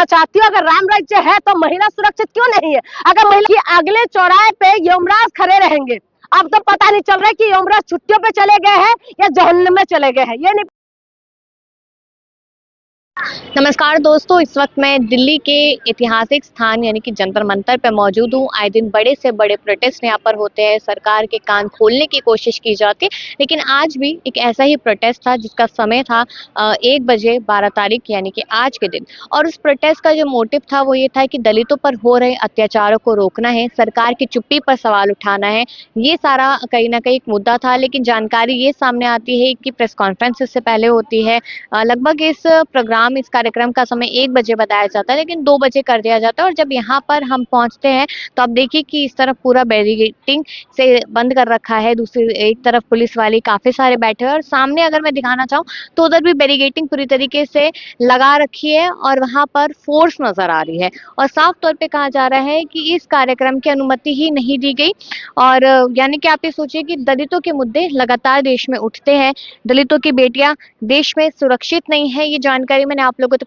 चाहती हूँ, अगर राम राज्य है तो महिला सुरक्षित क्यों नहीं है? अगर महिला की अगले चौराहे पे यमराज खड़े रहेंगे। अब तो पता नहीं चल रहा है कि यमराज छुट्टियों पे चले गए हैं या जहन्नुम में चले गए हैं, ये नहीं। नमस्कार दोस्तों, इस वक्त मैं दिल्ली के ऐतिहासिक स्थान यानी कि जंतर मंतर पर मौजूद हूँ। आए दिन बड़े से बड़े प्रोटेस्ट यहाँ पर होते हैं, सरकार के कान खोलने की कोशिश की जाती है, लेकिन आज भी एक ऐसा ही प्रोटेस्ट था जिसका समय था 1 बजे 12 तारीख यानी कि आज के दिन। और उस प्रोटेस्ट का जो मोटिव था वो ये था कि दलितों पर हो रहे अत्याचारों को रोकना है, सरकार की चुप्पी पर सवाल उठाना है। ये सारा कहीं ना कहीं एक मुद्दा था, लेकिन जानकारी ये सामने आती है कि प्रेस कॉन्फ्रेंस इससे पहले होती है। लगभग इस कार्यक्रम का समय 1 बजे बताया जाता है, लेकिन 2 बजे कर दिया जाता है। और जब यहाँ पर हम पहुंचते हैं तो आप देखिए कि इस तरफ पूरा बैरिकेडिंग से बंद कर रखा है, दूसरी एक तरफ पुलिस वाले काफी सारे बैठे हैं, और सामने अगर मैं दिखाना चाहूँ तो उधर भी बैरिकेडिंग पूरी तरीके से लगा रखी है और वहां पर फोर्स नजर आ रही है। और साफ तौर पे कहा जा रहा है कि इस कार्यक्रम की अनुमति ही नहीं दी गई। और यानी कि आप ये सोचिए कि दलितों के मुद्दे लगातार देश में उठते हैं, दलितों की बेटियां देश में सुरक्षित नहीं है। ये जानकारी मैंने आप लोगों तक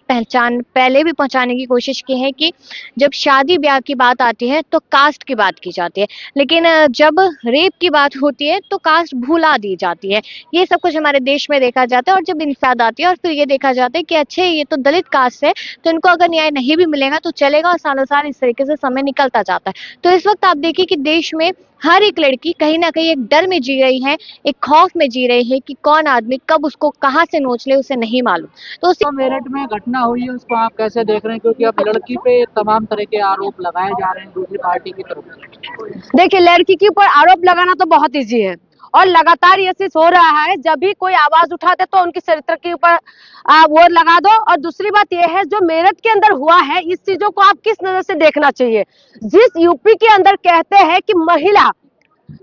पहले भी पहुंचाने की कोशिश की है कि जब शादी ब्याह की बात आती है तो कास्ट की बात की जाती है, लेकिन जब रेप की बात होती है तो कास्ट भुला दी जाती है। ये सब कुछ हमारे देश में देखा जाता है। और जब इंसाफ आती है और फिर ये देखा जाता है कि अच्छे ये तो दलित कास्ट है, तो इनको अगर न्याय नहीं भी मिलेगा तो चलेगा, और सालों साल इस तरीके से समय निकलता जाता है। तो इस वक्त आप देखिए कि देश में हर एक लड़की कहीं ना कहीं एक डर में जी रही है, एक खौफ में जी रही है कि कौन आदमी कब उसको कहाँ से नोच ले उसे नहीं मालूम। तो तो मेरठ में घटना हुई है, उसको आप कैसे देख रहे हैं? क्योंकि अब लड़की पे तमाम तरह के आरोप लगाए जा रहे हैं दूसरी पार्टी की तरफ से। देखिए, लड़की के ऊपर आरोप लगाना तो बहुत इजी है, और लगातार ये चीज हो रहा है। जब भी कोई आवाज उठाते तो उनके चरित्र के ऊपर वो लगा दो। और दूसरी बात ये है, जो मेरठ के अंदर हुआ है, इस चीजों को आप किस नजर से देखना चाहिए। जिस यूपी के अंदर कहते हैं कि महिला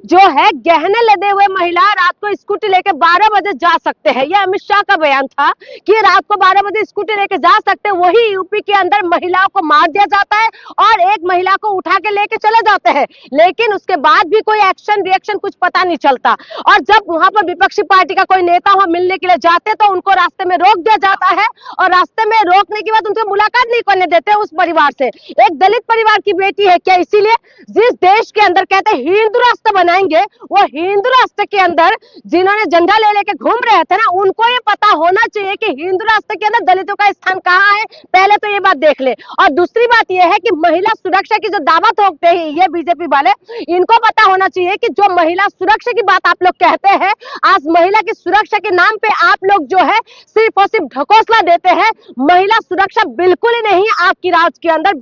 जो है गहने लदे हुए महिला रात को स्कूटी लेके 12 बजे जा सकते हैं, यह अमित शाह का बयान था कि रात को 12 बजे स्कूटी लेके जा सकते हैं। वही यूपी के अंदर महिलाओं को मार दिया जाता है और एक महिला को उठा के लेके चले जाते हैं, लेकिन उसके बाद भी कोई एक्शन रिएक्शन कुछ पता नहीं चलता। और जब वहां पर विपक्षी पार्टी का कोई नेता वहां मिलने के लिए जाते तो उनको रास्ते में रोक दिया जाता है, और रास्ते में रोकने के बाद उनसे मुलाकात नहीं करने देते उस परिवार से। एक दलित परिवार की बेटी है क्या? इसीलिए जिस देश के अंदर कहते हैं हिंदू राष्ट्र बनाएंगे, वो हिंदू राष्ट्र के अंदर जिन्होंने झंडा ले लेके घूम रहे थे ना, उनको ये पता होना चाहिए कि हिंदू राष्ट्र के अंदर दलितों का स्थान कहाँ है। पहले तो ये बात देख ले। और दूसरी बात ये है कि महिला सुरक्षा की जो दावा ठोकते हैं ये बीजेपी वाले, इनको पता होना चाहिए कि जो महिला सुरक्षा की बात आप लोग कहते हैं, आज महिला की सुरक्षा के नाम पे आप लोग जो है सिर्फ और सिर्फ ढकोसला देते हैं। महिला सुरक्षा बिल्कुल ही नहीं है आपकी राज के अंदर।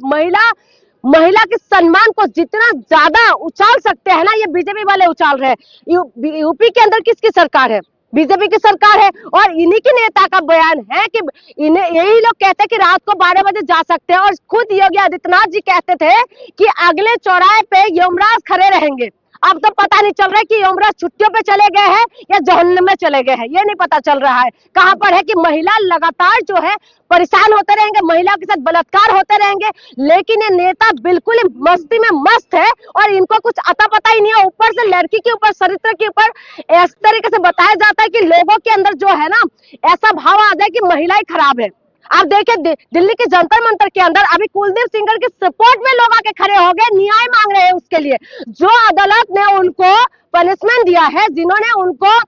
महिला के सम्मान को जितना ज्यादा उछाल सकते हैं ना, ये बीजेपी वाले उछाल रहे हैं। यूपी के अंदर किसकी सरकार है? बीजेपी की सरकार है। और इन्हीं के नेता का बयान है कि इन्हें यही लोग कहते हैं कि रात को 12 बजे जा सकते हैं, और खुद योगी आदित्यनाथ जी कहते थे कि अगले चौराहे पे यमराज खड़े रहेंगे। अब तो पता नहीं चल रहा है कि यमराज छुट्टियों पे चले गए हैं या जहन्नुम में चले गए हैं, ये नहीं पता चल रहा है। कहां पर है कि महिला लगातार जो है परेशान होते रहेंगे, महिला के साथ बलात्कार होते रहेंगे, लेकिन ये नेता बिल्कुल ही मस्ती में मस्त है और इनको कुछ अता पता ही नहीं है। ऊपर से लड़की के ऊपर, चरित्र के ऊपर इस तरीके से बताया जाता है कि लोगों के अंदर जो है ना ऐसा भाव आ जाए कि महिला ही खराब है। आप देखिए दिल्ली के जंतर मंतर के अंदर अभी कुलदीप सिंगर के सपोर्ट में लोग आके खड़े हो गए, न्याय मांग रहे हैं उसके लिए। जो अदालत ने उनको पनिशमेंट दिया है, जिन्होंने उनको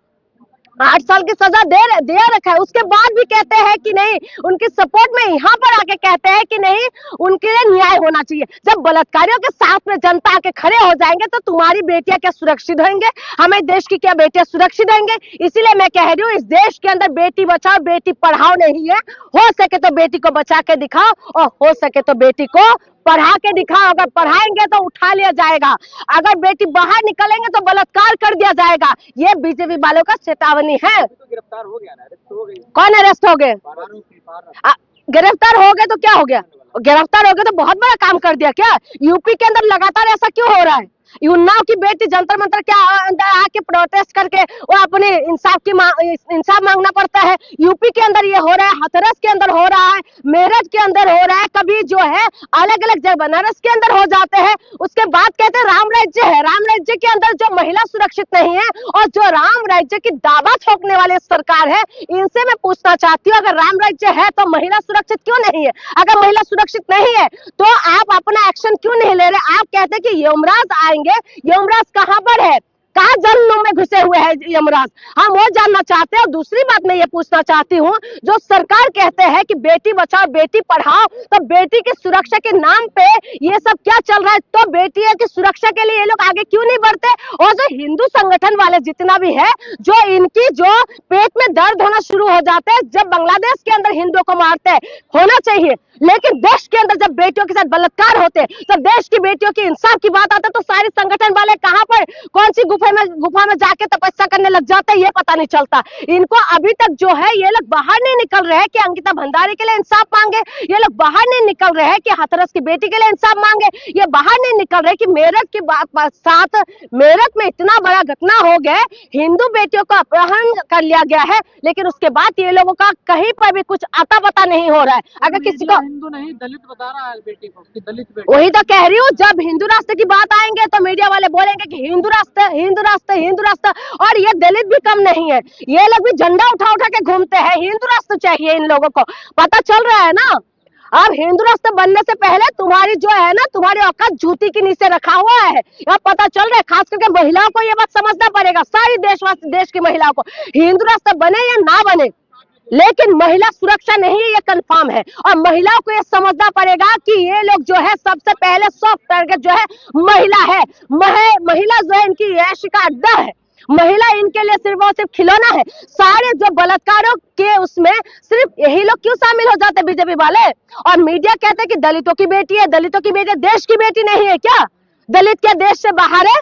8 साल की सजा दे रखा है, उसके बाद भी कहते हैं कि नहीं, उनकी सपोर्ट में यहाँ पर आके कहते हैं कि नहीं, उनके लिए न्याय होना चाहिए। जब बलात्कारियों के साथ में जनता आके खड़े हो जाएंगे तो तुम्हारी बेटियां क्या सुरक्षित होंगे? हमें देश की क्या बेटियां सुरक्षित होंगे? इसीलिए मैं कह रही हूँ, इस देश के अंदर बेटी बचाओ बेटी पढ़ाओ नहीं है। हो सके तो बेटी को बचा के दिखाओ, और हो सके तो बेटी को पढ़ा के दिखाओ। अगर पढ़ाएंगे तो उठा लिया जाएगा, अगर बेटी बाहर निकलेंगे तो बलात्कार कर दिया जाएगा। ये बीजेपी वालों का चेतावनी है। तो गिरफ्तार हो गया ना, अरेस्ट हो गई। कौन अरेस्ट हो गए? गिरफ्तार हो गए तो क्या हो गया? गिरफ्तार हो गए तो बहुत बड़ा काम कर दिया क्या? यूपी के अंदर लगातार ऐसा क्यों हो रहा है? उन्नाव की बेटी जंतर मंतर के अंदर आके प्रोटेस्ट करके वो अपने इंसाफ मांगना पड़ता है। यूपी के अंदर ये हो रहा है, हाथरस के अंदर हो रहा है, मेरठ के अंदर हो रहा है, कभी जो है अलग अलग जगह बनारस के अंदर हो जाते हैं। उसके बाद कहते हैं राम राज्य है। राम राज्य के अंदर जो महिला सुरक्षित नहीं है और जो राम राज्य की दावा ठोकने वाले सरकार है, इनसे मैं पूछना चाहती हूँ, अगर राम राज्य है तो महिला सुरक्षित क्यों नहीं है? अगर महिला सुरक्षित नहीं है तो आप अपना एक्शन क्यों नहीं ले रहे? आप कहते हैं कि यमराज आएंगे, यमराज कहां पर है? कहा जन्म में घुसे हुए हैं यमराज? हम वो जानना चाहते हैं। और दूसरी बात मैं ये पूछना चाहती हूँ, जो सरकार कहते हैं कि बेटी बचाओ बेटी पढ़ाओ, तो बेटी की सुरक्षा के नाम पे ये सब क्या चल रहा है? तो बेटी की सुरक्षा के लिए ये लोग आगे क्यों नहीं बढ़ते? और जो हिंदू संगठन वाले जितना भी है, जो इनकी जो पेट में दर्द होना शुरू हो जाता है जब बांग्लादेश के अंदर हिंदुओं को मारते हैं, होना चाहिए, लेकिन देश के अंदर जब बेटियों के साथ बलात्कार होते हैं, जब देश की बेटियों की इंसाफ की बात आती है, तो सारे संगठन वाले कहां पर कौन सी गुफा में जाके तपस्या करने लग जाते हैं, ये पता नहीं चलता। इनको अभी तक जो है ये लोग बाहर नहीं निकल रहे हैं कि अंकिता भंडारी के लिए इंसाफ मांगे, ये लोग बाहर नहीं निकल रहे हैं कि हाथरस की बेटी के लिए इंसाफ मांगे, ये बाहर नहीं निकल रहे कि मेरठ के साथ मेरठ में इतना बड़ा घटना हो गया, हिंदू बेटियों को अपहरण कर लिया गया है, लेकिन उसके बाद ये लोगों का कहीं पर भी कुछ आता पता नहीं हो रहा है। अगर किसी को हिंदू नहीं दलित बता रहा है बेटी को कि दलित बेटी, वही तो कह रही हूँ, जब हिंदू राष्ट्र की बात आएंगे तो मीडिया वाले बोलेंगे कि हिंदू राष्ट्र हिंदू राष्ट्र हिंदू राष्ट्र, और ये दलित भी कम नहीं है, ये लोग भी झंडा उठा उठा के घूमते हैं। हिंदू राष्ट्र चाहिए इन लोगों को, पता चल रहा है ना। अब हिंदू राष्ट्र बनने से पहले तुम्हारी जो है ना, तुम्हारी औकात जूती के नीचे रखा हुआ है, यह पता चल रहा है। खास करके महिलाओं को ये बात समझना पड़ेगा, सारी देशवासी देश की महिलाओं को, हिंदू राष्ट्र बने या ना बने, लेकिन महिला सुरक्षा नहीं है, ये कंफर्म है। और महिलाओं को ये समझना पड़ेगा कि ये लोग जो है सबसे पहले सॉफ्ट टारगेट जो है महिला है। महिला जो है इनकी ऐश का अड्डा है, महिला इनके लिए सिर्फ और सिर्फ खिलौना है। सारे जो बलात्कारों के उसमें सिर्फ यही लोग क्यों शामिल हो जाते हैं, बीजेपी वाले? और मीडिया कहते हैं कि दलितों की बेटी है, दलितों की बेटी, देश की बेटी नहीं है क्या? दलित क्या देश से बाहर है?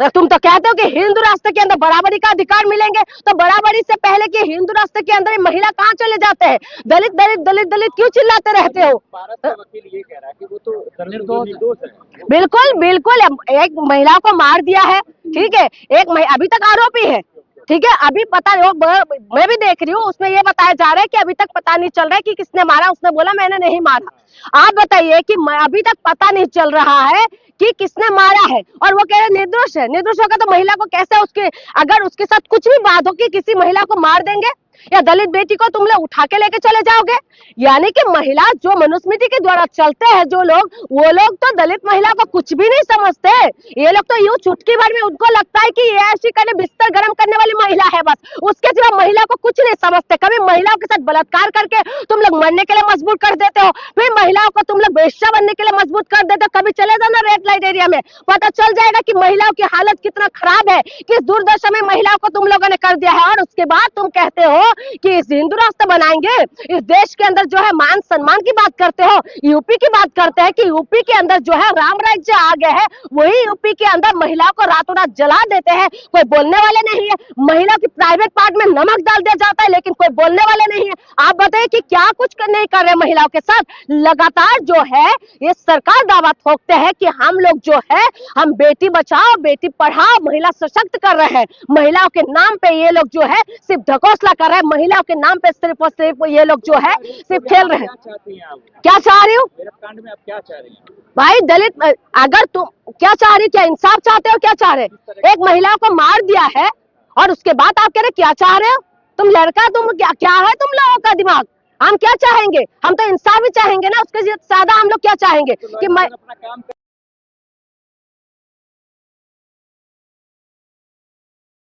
तुम तो कहते हो कि हिंदू राष्ट्र के अंदर बराबरी का अधिकार मिलेंगे, तो बराबरी से पहले कि हिंदू राष्ट्र के अंदर महिला कहाँ चले जाते हैं? दलित दलित दलित दलित क्यों चिल्लाते रहते हो? भारत का वकील ये कह रहा है कि वो तो निर्दोष है। बिल्कुल बिल्कुल, एक महिला को मार दिया है, ठीक है, एक अभी तक आरोपी है, ठीक है, अभी पता नहीं, मैं भी देख रही हूँ, उसमें ये बताया जा रहा है कि अभी तक पता नहीं चल रहा है कि किसने मारा। उसने बोला मैंने नहीं मारा। आप बताइए कि अभी तक पता नहीं चल रहा है कि किसने मारा है, और वो कह रहे निर्दोष है। निर्दोष होगा तो महिला को कैसे, उसके अगर उसके साथ कुछ भी बात होगी, किसी महिला को मार देंगे? या दलित बेटी को तुम लोग उठा के लेके चले जाओगे? यानी कि महिला जो मनुस्मृति के द्वारा चलते हैं जो लोग, वो लोग तो दलित महिला को कुछ भी नहीं समझते। ये लोग तो यूं चुटकी भर में उनको लगता है कि ये ऐसी करने बिस्तर गर्म करने वाली महिला है, बस उसके सिवा महिला को कुछ नहीं समझते। कभी महिलाओं के साथ बलात्कार करके तुम लोग मरने के लिए मजबूर कर देते हो, फिर महिलाओं को तुम लोग वेश्या बनने के लिए मजबूर कर देते हो। कभी चले जाना रेड लाइट एरिया में, पता चल जाएगा कि महिलाओं की हालत कितना खराब है, किस दुर्दशा में महिलाओं को तुम लोगों ने कर दिया है। और उसके बाद तुम कहते हो कि इस हिंदू राष्ट्र बनाएंगे, इस देश के अंदर जो है मान सम्मान की बात करते हो। यूपी की बात करते हैं कि यूपी के अंदर जो है राम राज्य आ गया है, वही यूपी के अंदर महिलाओं को रातों रात जला देते हैं, कोई बोलने वाले नहीं है। महिला की प्राइवेट पार्ट में नमक डाल दिया जाता है, लेकिन कोई बोलने वाले नहीं है। आप बताइए कि क्या कुछ नहीं कर रहे महिलाओं के साथ? लगातार जो है ये सरकार दावा ठोकते हैं कि हम लोग जो है हम बेटी बचाओ बेटी पढ़ाओ, महिला सशक्त कर रहे हैं। महिलाओं के नाम पे ये लोग जो है सिर्फ ढकोसला कर रहे हैं, महिलाओं के नाम पे सिर्फ और सिर्फ ये लोग जो है सिर्फ खेल रहे हैं। क्या चाह रही हूँ कांड में आप क्या चाह रही हैं भाई? दलित अगर तुम क्या चाह रही, क्या इंसाफ चाहते हो? क्या चाह रहे? एक महिला को मार दिया है और उसके बाद आप कह रहे क्या चाह रहे हो? तुम लड़का, तुम क्या है तुम लोगों का दिमाग? हम क्या चाहेंगे? हम तो इंसाफ ही चाहेंगे ना, उसके ज्यादा हम लोग क्या चाहेंगे कि मैं